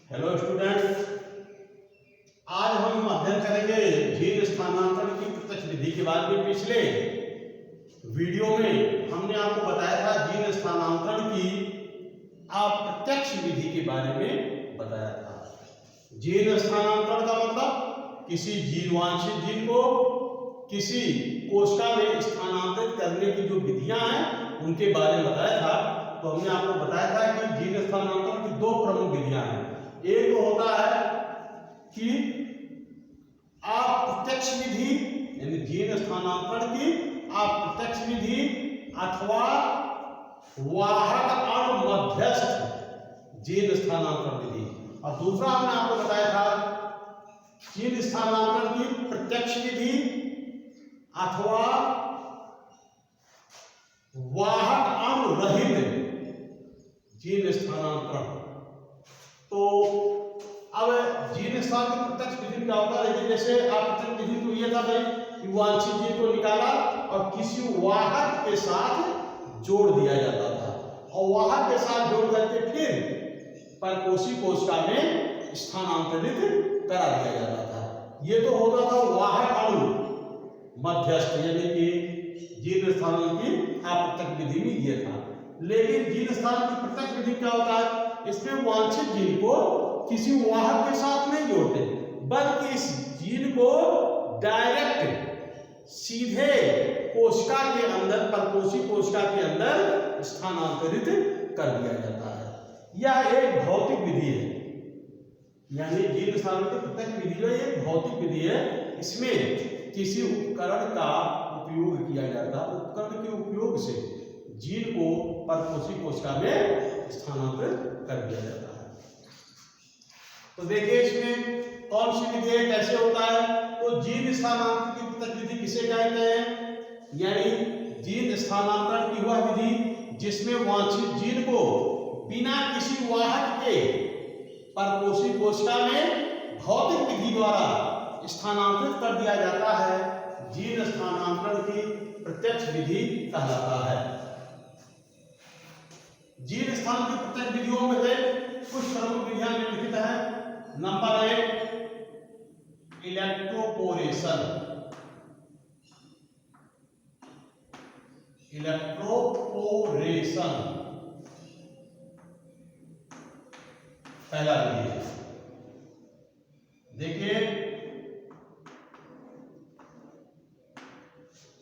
Hello student, आज हम अध्ययन करेंगे जीन स्थानांतरण की प्रत्यक्ष विधि के बारे में। पिछले वीडियो में हमने आपको बताया था जीन स्थानांतरण की अप्रत्यक्ष विधि के बारे में बताया था। जीन स्थानांतरण का मतलब किसी जीवांशित जीन को किसी कोशिका में स्थानांतरित करने की जो विधियां हैं उनके बारे में बताया था। तो हमने आपको बताया था कि जीन स्थानांतरण की दो प्रमुख विधियां हैं। एक तो होता है कि अप्रत्यक्ष विधि, यानी जीन स्थानांतरण की अप्रत्यक्ष विधि अथवा वाहक अणु मध्यस्थ जीन स्थानांतरण विधि। और दूसरा हमने आपको बताया था जीन स्थानांतरण की प्रत्यक्ष विधि अथवा वाहक अणु रहित जीन स्थानांतरण। तो अब जीन स्थानांतरण की प्रत्यक्ष विधि क्या होता है? जैसे अप्रत्यक्ष विधि तो ये था भाई कि वांछित जीन को निकाला और किसी वाहक के साथ जोड़ दिया जाता था और वाहक के साथ जोड़ करके फिर परपोषी कोशिका में स्थानांतरित करा दिया जाता था। ये तो होता था वाहक अणु मध्यस्थ, यानी कि जीन स्थानांतरण की अप्रत्यक्ष विधि में ये था। लेकिन जीन स्थानांतरण की प्रत्यक्ष विधि क्या होता है? इसमें वांछित जीन को किसी वाहक के साथ नहीं जोड़ते, बल्कि इस जीन को डायरेक्ट सीधे कोशिका के अंदर, परपोषी कोशिका के अंदर स्थानांतरित कर दिया जाता है। यह एक भौतिक विधि है, यानी जीन स्थानांतरण की प्रत्यक्ष विधि में एक भौतिक विधि है। इसमें किसी उपकरण का उपयोग किया जाता है। उपकरण के उपयोग से जीन को परपोषी कोशिका में स्थानांतरित कर दिया जाता है। तो देखिए इसमें कौन सी विधि है, कैसे होता है। तो जीन स्थानांतरण की प्रत्यक्ष विधि किसे कहते हैं? यानी जीन स्थानांतरण की वह विधि जिसमें वांछित जीन को बिना किसी वाहक के परपोषी कोशिका में भौतिक विधि द्वारा स्थानांतरित कर दिया जाता है, जीन स्थानांतरण की प्रत्यक्ष विधि कहलाता है। जीन स्थानांतरण की प्रत्यक्ष विधियों में से कुछ प्रमुख विधियां निम्नलिखित हैं। Number 1, electroporation. इलेक्ट्रोपोरेशन पहला विधि है। देखिए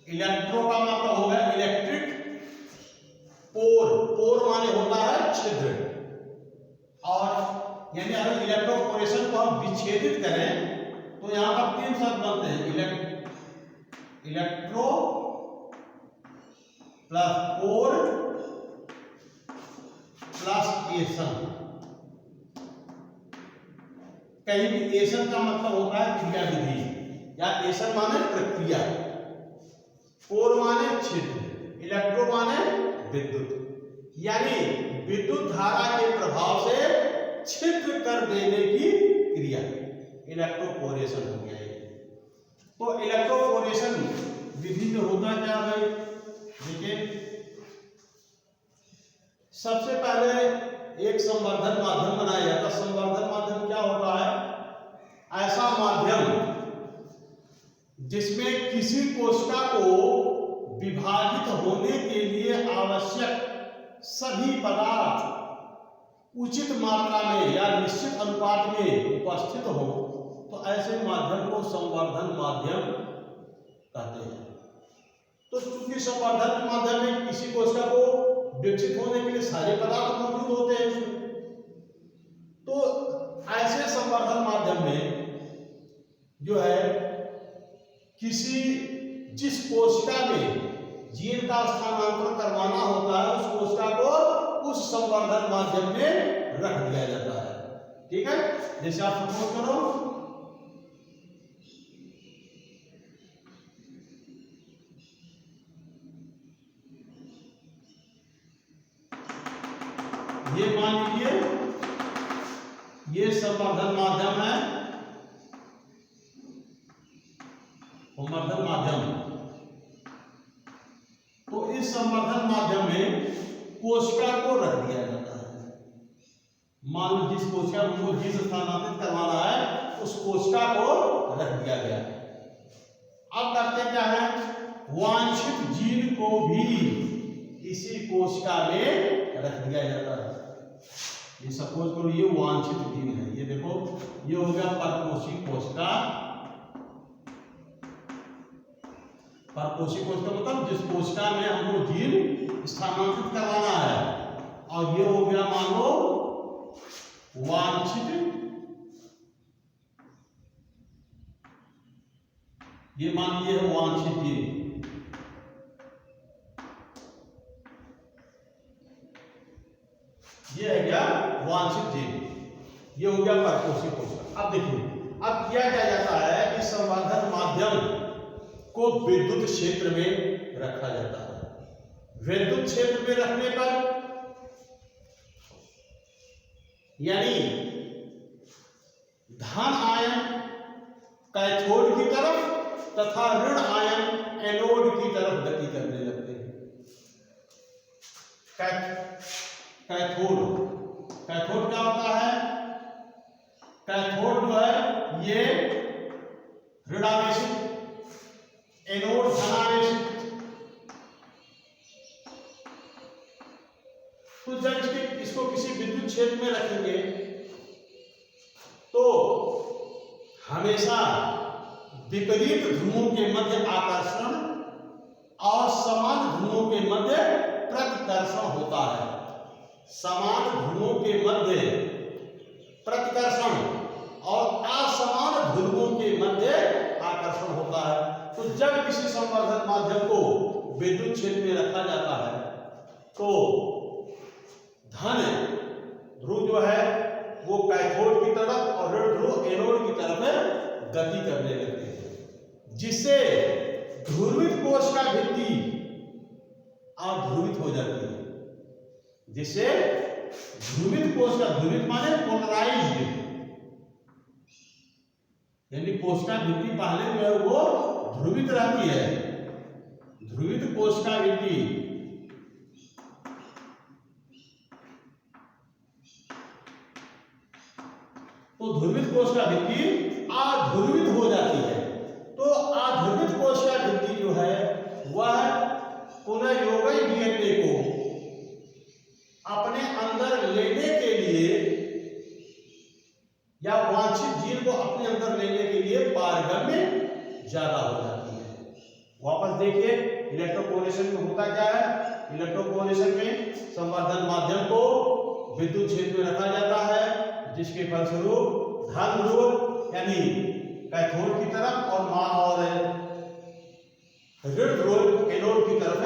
इलेक्ट्रो का मतलब होगा इलेक्ट्रिक, पोर, पोर माने होता है छिद्र, और यानी अगर इलेक्ट्रोपोरेशन को हम विच्छेदित करें तो यहां पर तीन शब्द बनते हैं, इलेक्ट्रो प्लस पोर प्लस एशन। कहीं भी एशन का मतलब होता है क्रिया विधि, या एशन माने प्रक्रिया, पोर माने छिद्र, इलेक्ट्रो माने विद्युत, यानी विद्युत धारा के प्रभाव से छिद्र कर देने की क्रिया, इलेक्ट्रोपोरेशन हो गया। तो इलेक्ट्रोपोरेशन विधि में होता क्या है? देखिए सबसे पहले एक संवर्धन माध्यम बनाया जाता है। संवर्धन माध्यम क्या होता है? ऐसा माध्यम जिसमें किसी कोशिका को विभाजित होने के लिए आवश्यक सभी पदार्थ उचित मात्रा में या निश्चित अनुपात में उपस्थित हो, तो ऐसे माध्यम को संवर्धन माध्यम कहते हैं। तो चूंकि संवर्धन माध्यम में किसी कोशिका को विकसित होने के लिए सारे पदार्थ मौजूद होते हैं उसमें, तो ऐसे संवर्धन माध्यम में जो है किसी जिस कोशिका में जीन का स्थानांतरण करवाना होता है उस कोशिका को उस संवर्धन माध्यम में रख दिया जाता है। ठीक है, जैसे आप सपोज करो ये मान लीजिए ये संवर्धन माध्यम है, संवर्धन माध्यम। तो इस संवर्धन माध्यम में कोशिका को रख दिया जाता है। मान लो जिस कोशिका को जीन स्थानांतरित करवाना है उस कोशिका को रख दिया गया। अब करते क्या है, वांछित जीन को भी इसी कोशिका में रख दिया जाता है। ये सपोज करो ये वांछित जीन है, ये देखो ये हो गया परपोषी कोशिका। परपोषी कोशिका मतलब जिस कोशिका में हमको जीन स्थानांतरित करवाना है, और ये हो गया मान लो वांछित, ये मान लिए है वांछित जीन। ये है क्या वांछित जीन, ये हो गया परपोषी कोशिका। अब देखिए अब किया क्या जाता है कि संवर्धन माध्यम को विद्युत क्षेत्र में रखा जाता है। विद्युत क्षेत्र में रखने पर यानी धन आयन कैथोड की तरफ तथा ऋण आयन एनोड की तरफ गति करने लगते हैं। कैथोड, कैथोड क्या होता है, कैथोड जो है ये ऋणावेशित, एनोड धनावेशित। तो जब इसको किसी विद्युत क्षेत्र में रखेंगे तो हमेशा विपरीत ध्रुवों के मध्य आकर्षण और समान ध्रुवों के मध्य प्रतिकर्षण होता है। समान ध्रुवों के मध्य प्रतिकर्षण और असमान ध्रुवों के मध्य आकर्षण होता है। तो जब किसी संवर्धन माध्यम को विद्युत क्षेत्र में रखा जाता है तो धन ध्रुव जो है वो कैथोड की तरफ और ऋण ध्रुव एनोड की तरफ गति करने लगते हैं, जिससे ध्रुवित कोशिका भित्ति अध्रुवित हो जाती है। जिससे ध्रुवित कोशिका, ध्रुवित माने पोलराइज्ड, यानी कोशिका भित्ति पहले जो है वो ध्रुवित रहती है। ध्रुवित कोशिका भित्ति तो ध्रुवित कोशिका भित्ति अध्रुवित हो जाती है। तो अध्रुवित कोशिका भित्ति जो है वह पुनः यौगिक डीएनए को अपने अंदर लेने के लिए या वांछित जीन को अपने अंदर लेने के लिए पारगम्य ज्यादा हो जाती है। वापस देखिए इलेक्ट्रोपोरेशन में होता क्या है, इलेक्ट्रोपोरेशन में संवर्धन माध्यम को विद्युत क्षेत्र में रखा जाता है, जिसके फलस्वरूप धन ध्रुव यानी कैथोड की तरफ और ऋण ध्रुव एनोड की तरफ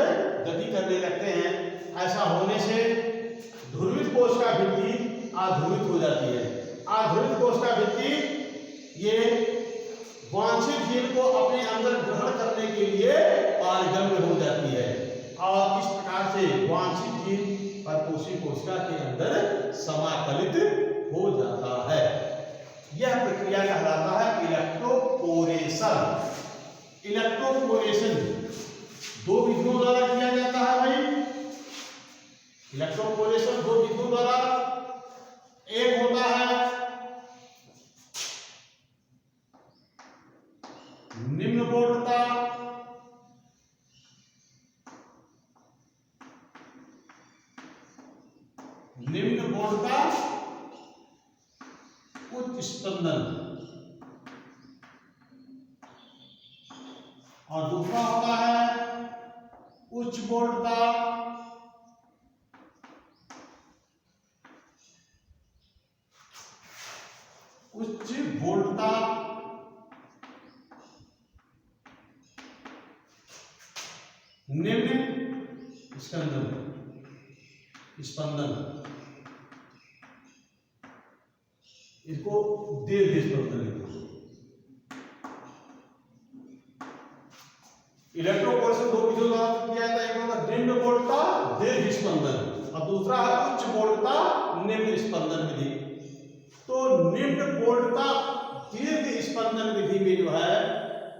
गति करने लगते हैं। ऐसा होने से ध्रुवित कोशिका भित्ति अध्रुवित हो जाती है। अध्रुवित कोशिका भित्ति ये वांछित जीन को अपने अंदर ग्रहण करने के लिए पारगम्य हो जाती है और इस प्रकार से वांछित जीन परपोषी कोशिका के अंदर समाकलित हो जाता है। यह प्रक्रिया कहलाता है इलेक्ट्रोपोरेशन। इलेक्ट्रोपोरेशन दो विधियों द्वारा किया जाता है भाई। इलेक्ट्रोपोरेशन दो विधियों द्वारा, एक होता है निम्न बोल्टता, निम्न बोल्टता उच्च स्पंदन, और दूसरा होता है उच्च बोल्टता उच्च बोल्टता निम्न स्पंदन, इसको दीर्घ स्पंदन लिखो। इलेक्ट्रोपोरेशन दो विधियों द्वारा किया जाता है, एक होता है निम्न बोल्टता दीर्घ स्पंदन और दूसरा है उच्च बोल्टता निम्न स्पंदन विधि। तो निम्न बोल्टता दीर्घ स्पंदन विधि में जो है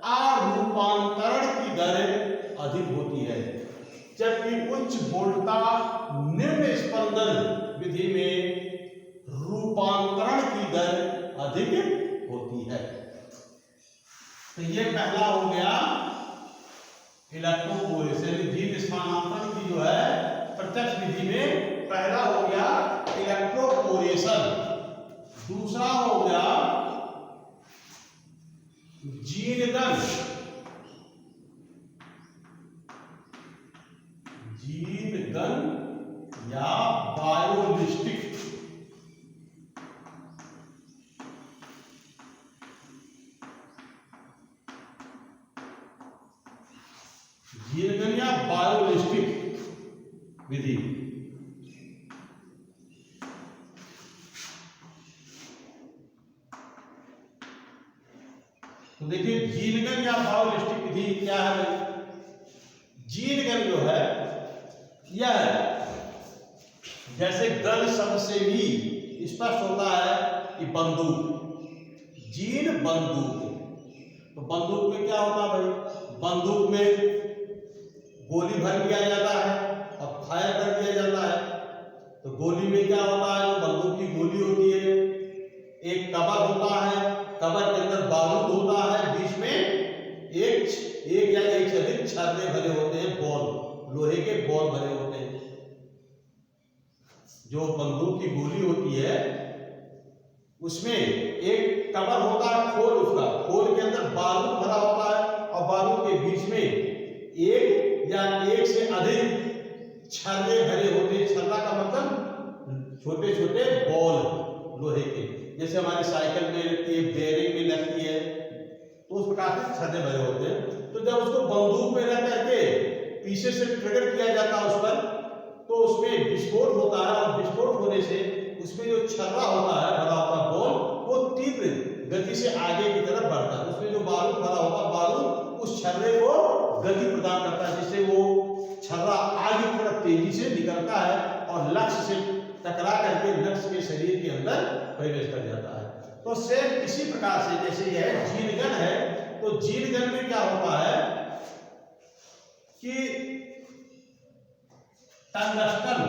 आरूपांतरण की दर अधिक होती है, जबकि उच्च बोल्टता निम्न स्पंदन विधि में रूपांतरण की दर अधिक होती है। तो ये पहला हो गया इलेक्ट्रोपोरेशन, जीन स्थानांतरण की जो है प्रत्यक्ष विधि में पहला हो गया इलेक्ट्रोपोरेशन। दूसरा हो गया जीनगन, जीनगन या बायोलिस्टिक। जीनगन या बायोलिस्टिक विधि। तो देखिए जीनगन या बायोलिस्टिक विधि क्या है। जीनगन जो है यह जैसे गन शब्द से भी स्पष्ट होता है कि बंदूक, जीन बंदूक। तो बंदूक में क्या होता है भाई, बंदूक में गोली भर दिया जाता है और फायर कर दिया जाता है। तो गोली में क्या होता है, जो बंदूक की गोली होती है, एक कवर होता है, कवर के अंदर बारूद होता है, बीच में एक या एक से अधिक छर्रे भरे होते हैं, बॉल, लोहे के बॉल भरे होते हैं। जो बंदूक की गोली होती है उसमें एक कवर होता है, खोल, उसका खोल के अंदर बारूद भरा होता है और बारूद के बीच में एक या एक से अधिक छर्रे भरे होते हैं। छर्रा का मतलब छोटे छोटे बॉल लोहे के, जैसे हमारी साइकिल में लगती है, बेयरिंग में लगती है, तो उस प्रकार से छर्रे भरे होते हैं। तो जब उसको बंदूक में रख करके पीछे से ट्रिगर किया जाता है उस पर, तो उसमें विस्फोट होता है और विस्फोट होने से उसमें जो छर्रा होता है, भरा हुआ बॉल, वो तीव्र गति से आगे की तरफ बढ़ता है। उसमें जो बारूद भरा होगा, बारूद उस छर्रे को गति प्रदान करता है, जिससे वो छर्रा आगे की तरफ तेजी से निकलता है और लक्ष्य से टकरा करके लक्ष्य के शरीर के अंदर प्रवेश कर जाता है। तो सेम इसी प्रकार से जैसे यह जीनगन है, तो जीनगन में क्या होता है कि टंगस्टन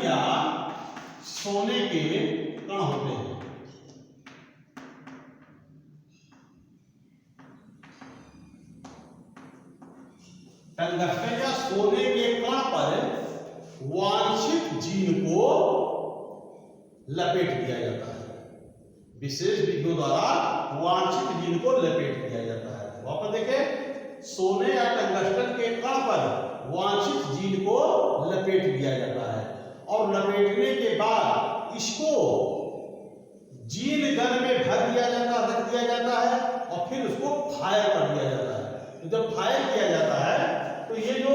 या सोने के कण होते हैं। टंगस्टन या सोने के कण पर वांछित जीन को लपेट दिया जाता है। विशेष विधियों द्वारा वांछित जीन को लपेट दिया जाता है। वहां पर देखें, सोने या टंगस्टन के कण पर वांछित जीन को लपेट दिया जाता है और लपेटने के बाद इसको जीन गन में भर दिया जाता, रख दिया जाता है और फिर उसको फायर कर दिया जाता है। तो जब फायर किया जाता है तो ये जो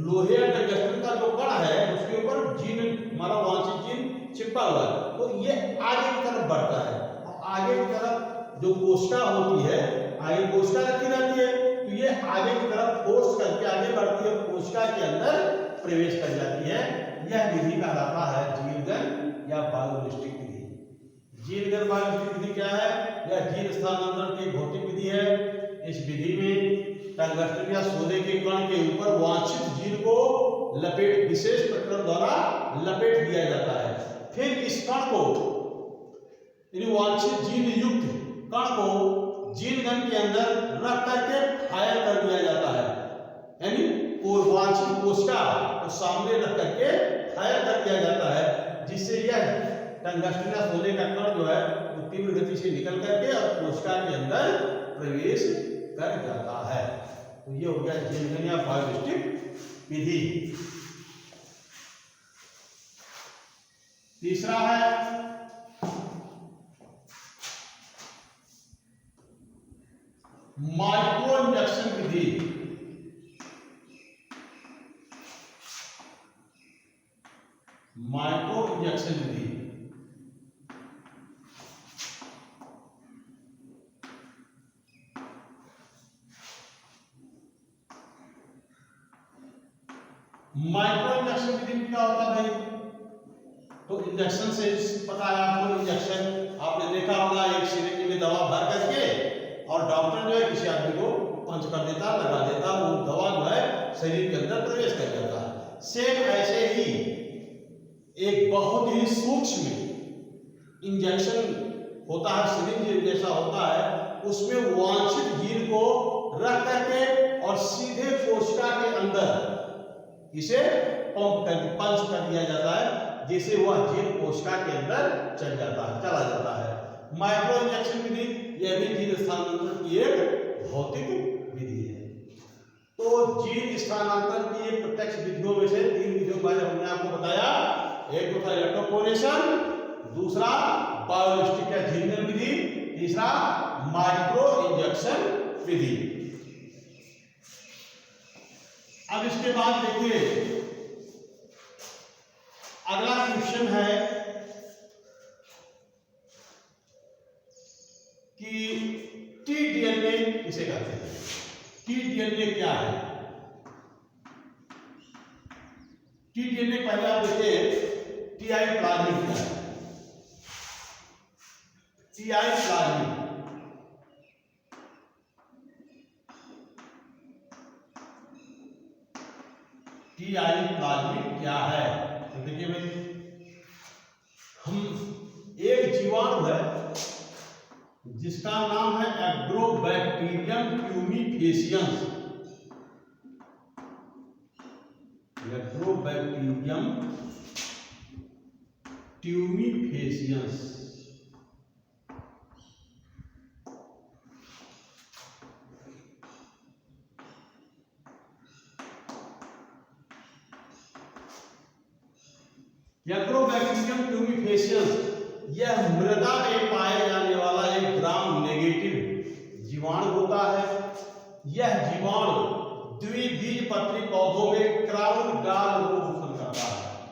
लोहे या टंगस्टन का जो कण है उसके ऊपर जीन, हमारा वांछित जीन चिपका हुआ है, तो ये आगे की तरफ बढ़ता है और आगे की तरफ जो कोशिका होती है, आगे कोशिका रखी रहती है, तो ये आगे की तरफ फोर्स करके आगे बढ़ती है, कोशिका के अंदर प्रवेश कर जाती है। यह विधि कहलाता है जीनगन या बायोलिस्टिक विधि। जीनगन बायोलिस्टिक विधि क्या है? यह जीन स्थानांतरण की भौतिक विधि है। इस विधि में टंगस्टन या सोने के कण के ऊपर वांछित जीन को लपेट, विशेष प्रक्रम द्वारा लपेट दिया जाता है। फिर इस कण को, वांछित जीन युक्त कण को जीन गन के अंदर रख करके फायर कर दिया जाता है, यानी वांछित कोशिका को सामने रख करके फायर कर दिया जाता है, जिससे यह टंगस्टन या सोने का कण जो है वो तीव्र गति से निकल करके और कोशिका के अंदर प्रवेश कर जाता है। तो ये हो गया जीनगन या बायोलिस्टिक विधि। तीसरा है माइक्रो इंजेक्शन विधि। माइक्रो इंजेक्शन विधि माइक्रो इंजेक्शन विधि में क्या होता है भाई? तो इंजेक्शन से पता है आपको, इंजेक्शन आपने देखा होगा, एक सिरिंज में दवा भर करके और डॉक्टर जो है किसी आदमी को पंच कर देता, लगा देता, वो दवा जो है शरीर के अंदर प्रवेश कर जाता है। सेम ऐसे ही एक बहुत ही सूक्ष्म इंजेक्शन होता है, सिरिंज जैसा होता है, उसमें वांछित जीन को रख करके और सीधे कोशिका के अंदर इसे पंच कर दिया जाता है, जिससे वह जीन कोशिका के अंदर चला जाता है। माइक्रो इंजेक्शन विधि यह भी जीन स्थानांतरण की एक भौतिक विधि है। तो जीन स्थानांतरण की एक प्रत्यक्ष विधियों में से 3 विधियों के बारे में हमने आपको बताया। एक तो था इलेक्ट्रोपोरेशन, दूसरा बायोलिस्टिक या जीनल विधि, तीसरा माइक्रो इंजेक्शन विधि। अब इसके बाद देखिए अगला क्वेश्चन है कि टी-डीएनए किसे कहते हैं? टी-डीएनए क्या है? टी-डीएनए पहले आप देखिए टीआई प्लाज्मिड क्या है? टीआई प्लाज्मिड टीआई प्लाज्मिड क्या है? तो देखिए भाई, हम एक जीवाणु है जिसका नाम है agrobacterium tumefaciens. Agrobacterium tumefaciens. Agrobacterium tumefaciens यह मृदा में पाए जाने वाला एक ग्राम नेगेटिव जीवाणु होता है। यह जीवाणु द्विबीजपत्री पौधों में क्राउन गॉल रोग उत्पन्न करता है।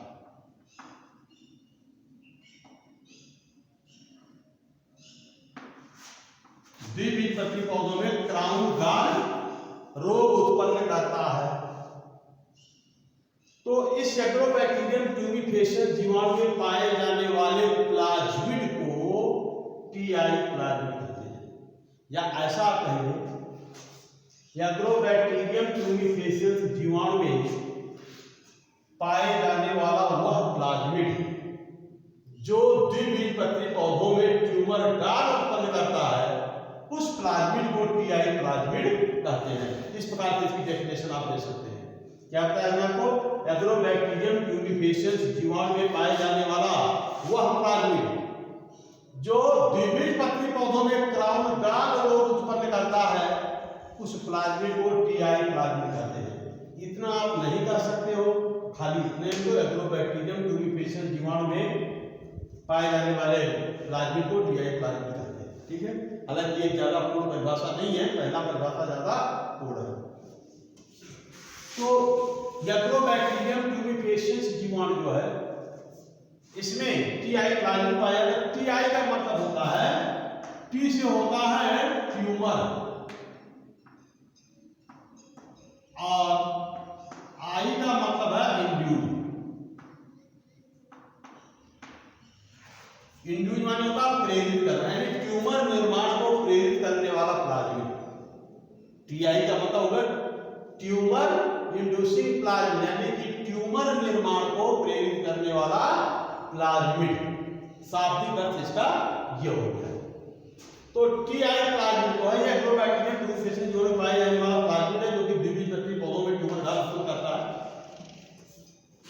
द्विबीजपत्री पौधों में क्राउन गॉल रोग उत्पन्न करता है। तो इस एग्रोबैक्टीरियम ट्यूमीफेसियंस जीवाणु में पाए जाने वाले प्लाज्मिड को टीआई प्लाज्मिड कहते हैं। या ऐसा कहेंगे, एग्रोबैक्टीरियम ट्यूमीफेसियंस जीवाणु में पाए जाने वाला वह प्लाज्मिड जो द्विबीजपत्री पौधों में ट्यूमर गॉल उत्पन्न करता है, उस प्लाज्मिड को टीआई प्लाज्मिड कहते हैं। इस प्रकार से इसकी डेफिनेशन आप दे सकते हैं। क्या बताया हमने आपको? एग्रोबैक्टीरियम ट्यूमीफेसियंस जीवाणु में पाए जाने वाला वह प्लाज्मिड जो द्विबीजपत्री पौधों में क्राउन गॉल रोग उत्पन्न करता है, उस प्लाज्मिड को टीआई प्लाज्मिड कहते हैं। इतना आप नहीं कर सकते हो, खाली इतने को एग्रोबैक्टीरियम ट्यूमीफेसियंस जीवाणु में पाए जाने वाले प्लाज्मिड को टीआई प्लाज्मिड कहते हैं। ठीक है, हालांकि ये ज्यादा पूर्ण परिभाषा नहीं है, पहला परिभाषा ज्यादा पूर्ण है। तो एग्रोबैक्टीरियम ट्यूमीफेसियंस जीवाणु जो है, इसमें टीआई प्लाज्मिड पाया जाता है। टीआई का मतलब होता है, टी से होता है ट्यूमर और आई का मतलब है इंड्यूज। इंड्यूज माने होता है प्रेरित करना, यानी ट्यूमर निर्माण को प्रेरित करने वाला प्लाज्मिड। टीआई का मतलब होगा ट्यूमर इंड्यूसिंग प्लाज्मिड, यानी कि ट्यूमर निर्माण को प्रेरित करने वाला प्लाज्मिड। शाब्दिक अर्थ इसका यह हो गया। तो टीआई प्लाज्मिड को है एग्रोबैक्टीरियम ट्यूमीफेसियंस जीवाणु में पाए जाने वाला प्लाज्मिड है, जो कि द्विबीजपत्री पौधों में ट्यूमर गॉल उत्पन्न करता है।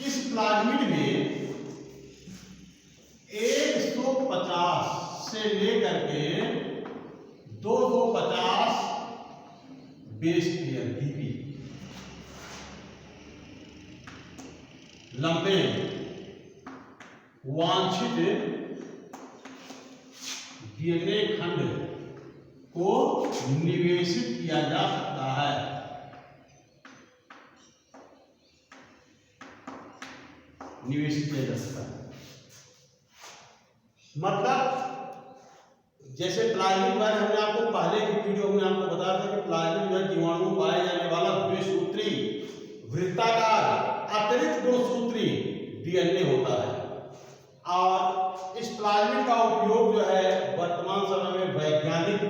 इस प्लाज्मिड में 150 से लेकर के 250 बेस पेयर डीपी लंबे वांछित डीएनए खंड को निवेशित किया जा सकता है। निवेशित किया जा सकता है मतलब जैसे प्लाज्मिड बारे हमने आपको पहले की वीडियो में आपको बताया था कि प्लाज्मिड में जीवाणु में पाए जाने वाला द्विसूत्री वृत्ताकार अतिरिक्त गुणसूत्री डीएनए होता है। और इस प्लाज्मिड का उपयोग जो है वर्तमान समय में वैज्ञानिक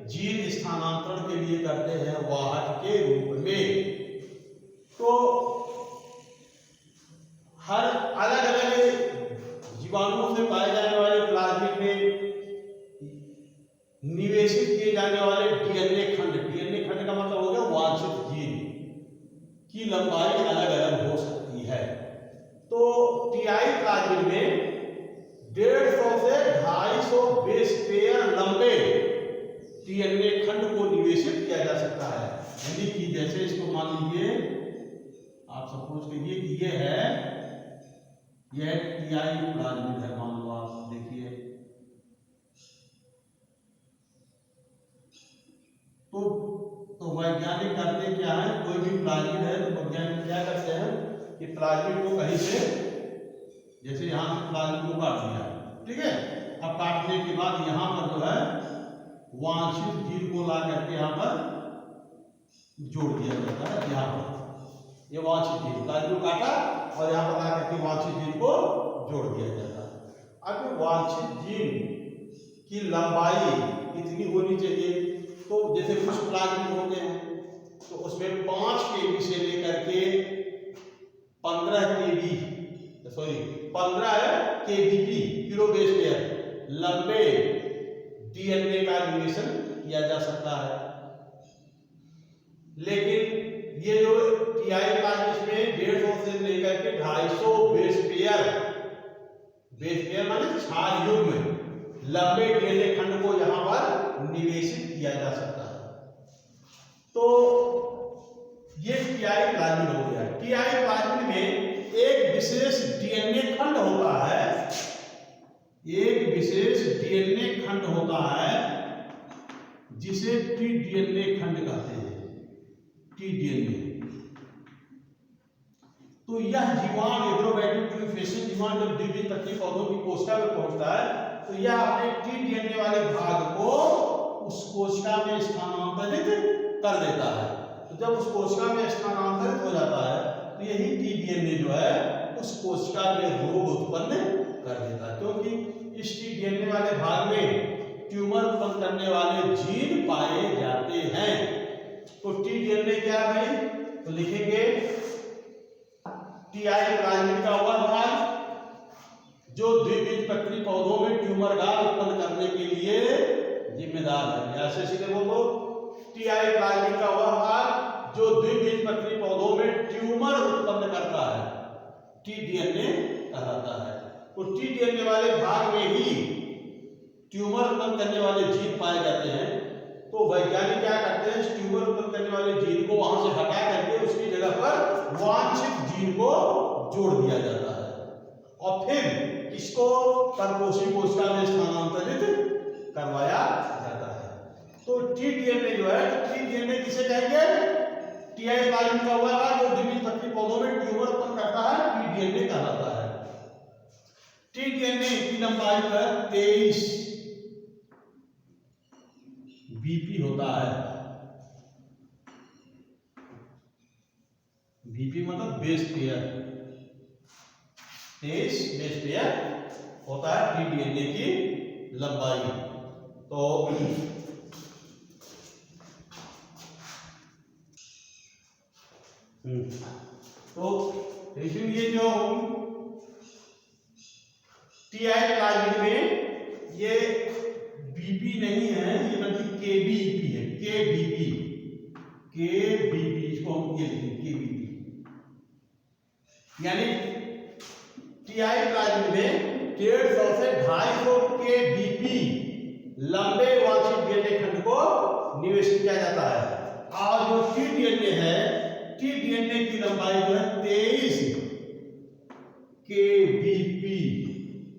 जीन स्थान स्थानांतरण के लिए करते हैं वाहक के रूप में। तो हर अलग अलग जीवाणुओं से पाए जाने वाले प्लाज्मिड में निवेशित किए जाने वाले डीएनए खंड का मतलब हो गया वांछित जीन की लंबाई अलग अलग हो सकती है। तो टीआई प्लाज्मिड में 150 से 250 बेस पेयर लंबे डीएनए खंड को निवेशित किया जा सकता है। यानी कि जैसे इसको मान लीजिए, आप सपोज करिए कि यह टीआई प्लाज्मिड है, मान लो आप देखिए। तो वैज्ञानिक करते क्या है, कोई भी प्लाज्मिड है तो वैज्ञानिक क्या करते हैं कि प्लाज्मिड को कहीं से, जैसे यहाँ से प्लाज्मिड को काट दिया, ठीक है। अब काटने के बाद यहाँ पर जो है वांछित जीन को ला करके यहाँ पर जोड़ दिया जाता है। यहाँ पर ये वांछित जीन प्लाज्मिड काटा और यहाँ पर ला करके वांछित जीन को जोड़ दिया जाता है। अब वांछित जीन की लंबाई कितनी होनी चाहिए, तो जैसे कुछ प्लाज्मिड होते हैं तो उसमें 5 kb से लेकर के 15 kbp किलो बेस पेयर लंबे डीएनए का निवेशन किया जा सकता है। लेकिन ये जो टीआई प्लाज्मिड में 150 से लेकर के 250 बेस पेयर माने क्षार युग्म लंबे डीएनए खंड को यहाँ पर निवेशित किया जा सकता है। तो ये टीआई प्लाज्मिड हो गया। टीआई प्लाज्मिड में एक विशेष डीएनए खंड होता है, जिसे टीडीएनए खंड कहते हैं, टीडीएनए। तो यह जीवाणु एग्रोबैक्टीरियम जीवाणु जब द्विबीजपत्री पौधों की कोशिका में पहुंचता है तो यह अपने टीडीएनए वाले भाग को उस कोशिका में स्थानांतरित कर देता है। तो जब उस कोशिका में स्थानांतरित हो जाता है तो यही टीडीएनए जो है उस कोशिका में रोग उत्पन्न कर देता है, क्योंकि इस टीडीएनए वाले भाग में ट्यूमर उत्पन्न करने वाले जीन पाए जाते हैं। तो टीडीएनए क्या है भाई, तो लिखेंगे टीआई प्लाज्मिड का वह भाग जो द्विबीजपत्री पौधों में ट्यूमर गाल उत्पन्न करने के लिए जिम्मेदार है। ऐसे सीधे बोलो, टीआई प्लाज्मिड का वह भाग जो द्विबीजपत्री पौधों में ट्यूमर उत्पन्न करता है, टीडीएनए कहलाता है। तो टीडीएनए वाले भाग में ही ट्यूमर उत्पन्न करने वाले जीन पाए जाते हैं। तो वैज्ञानिक क्या करते हैं, ट्यूमर उत्पन्न करने वाले जीन को वहां से हटा करके उसकी जगह पर वांछित जीन को जोड़ दिया जाता है और फिर इसको परपोषी कोशिका में स्थानांतरित करवाया जाता है। तो टीडीएनए जो है, टीडीएनए किसे कहेंगे, टीआई प्लाज्मिड का हुआ है जो द्विबीजपत्री पौधों में ट्यूमर उत्पन्न करता है, टीडीएनए कहलाता है। टीडीएनए की लंबाई पर 23 बीपी होता है। बीपी मतलब बेस पेयर, 23 बेस पेयर होता है टीडीएनए की लंबाई। तो ये जो टीआई प्लाज्मिड में ये बीपी नहीं है, ये बल्कि केबीपी है, केबीपी इसको हम ये लिखेंगे केबीपी। यानी टीआई प्लाज्मिड में 150 से 250 केबीपी लंबे वांछित डीएनए खंड को निवेशित किया जाता है। और जो टीडीएनए है, टीडीएनए की लंबाई जो है 23 केबीपी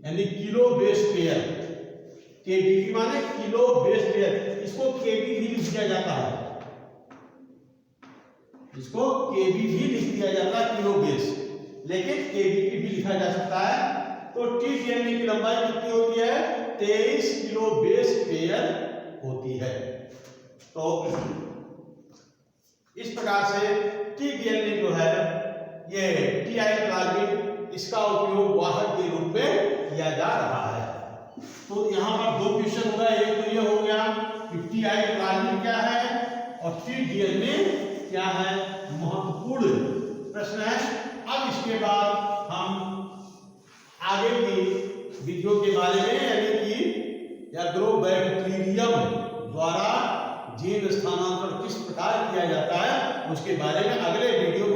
यानी किलो बेस पेयर। केबीपी माने किलो बेस पेयर, इसको केबी भी लिख दिया जाता है, इसको केबी भी लिख दिया जाता है किलो बेस, लेकिन केबीपी भी लिखा जा सकता है। तो टीडीएनए की लंबाई कितनी होती है, 23 किलो बेस पेयर होती है। तो इस प्रकार से टीडीएनए जो है ये टीआई प्लाज्मिड, इसका उपयोग वाहक के रूप में किया जा रहा है। तो यहाँ पर 2 क्वेश्चन हो गया, एक तो ये हो गया कि टीआई क्या है और टीडीएनए क्या है, महत्वपूर्ण प्रश्न है। अब इसके बाद हम आगे की विधियों के बारे में, यानी कि एग्रोबैक्टीरियम द्वारा जीन स्थानांतरण किस प्रकार किया जाता है उसके बारे में अगले वीडियो